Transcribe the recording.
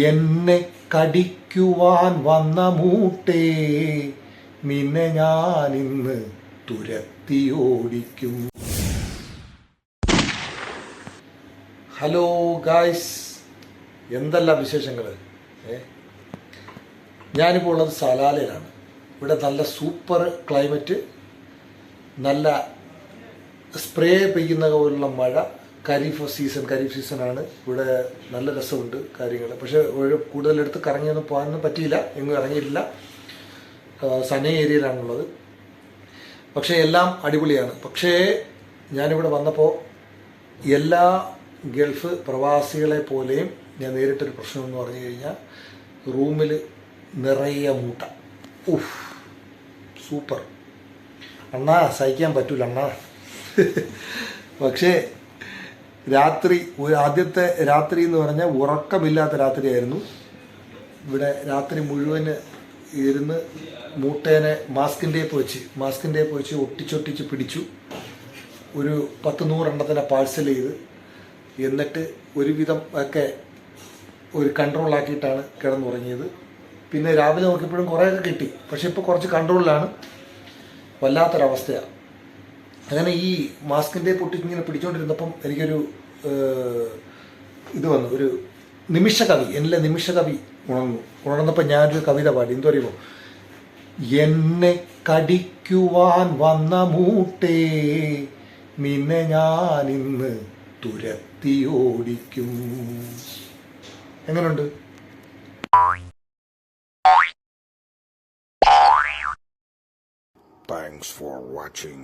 എന്നെ കടിക്കുവാൻ വന്ന മൂട്ടേ, നിന്നെ ഞാനിന്ന് തുരത്തിയോടിക്കും. ഹലോ ഗായ്സ്, എന്തല്ല വിശേഷങ്ങൾ? ഞാനിപ്പോൾ ഉള്ളത് സലാലയിലാണ്. ഇവിടെ നല്ല സൂപ്പർ ക്ലൈമറ്റ്, നല്ല സ്പ്രേ പെയ്യുന്ന പോലുള്ള മഴ. ഖരീഫ് സീസണാണ്. ഇവിടെ നല്ല രസമുണ്ട് കാര്യങ്ങൾ. പക്ഷേ കൂടുതലെടുത്ത് കറങ്ങിയൊന്നും പോകാനൊന്നും പറ്റിയില്ല, എങ്ങും ഇറങ്ങിയിട്ടില്ല. സനേ ഏരിയയിലാണുള്ളത്. പക്ഷേ എല്ലാം അടിപൊളിയാണ്. പക്ഷേ ഞാനിവിടെ വന്നപ്പോൾ എല്ലാ ഗൾഫ് പ്രവാസികളെ പോലെയും ഞാൻ നേരിട്ടൊരു പ്രശ്നമെന്ന് പറഞ്ഞു കഴിഞ്ഞാൽ, റൂമിൽ നിറയെ മൂട്ട. സൂപ്പർ അണ്ണാ, സഹിക്കാൻ പറ്റൂല അണ്ണാ. പക്ഷേ ആദ്യത്തെ രാത്രി എന്ന് പറഞ്ഞാൽ ഉറക്കമില്ലാത്ത രാത്രിയായിരുന്നു. ഇവിടെ രാത്രി മുഴുവൻ ഇരുന്ന് മൂട്ടേനെ മാസ്കിൻ ടേപ്പ് വെച്ച് ഒട്ടിച്ചൊട്ടിച്ച് പിടിച്ചു. ഒരു 10-100 എണ്ണത്തിനെ പാഴ്സൽ ചെയ്ത്, എന്നിട്ട് ഒരുവിധം ഒക്കെ ഒരു കൺട്രോളാക്കിയിട്ടാണ് കിടന്നുറങ്ങിയത്. പിന്നെ രാവിലെ നോക്കിയപ്പോഴും കുറേയൊക്കെ കിട്ടി. പക്ഷെ ഇപ്പോൾ കുറച്ച് കൺട്രോളിലാണ്. വല്ലാത്തൊരവസ്ഥയാണ്. അങ്ങനെ ഈ മാസ്കിൻ ടേപ്പ് ഒട്ടിച്ചിങ്ങനെ പിടിച്ചുകൊണ്ടിരുന്നപ്പം എനിക്കൊരു ഇത് വന്നു, ഒരു നിമിഷകവി. എന്നിലെ നിമിഷകവി ഉണർന്നപ്പോൾ ഞാനൊരു കവിത പാടി. എന്തോ അറിയുമോ? എന്നെ കടിക്കുവാൻ വന്ന മൂട്ടേ, നിന്നെ ഞാനിന്ന് തുരത്തിയോടിക്കും. എങ്ങനെയുണ്ട്? Thanks for watching.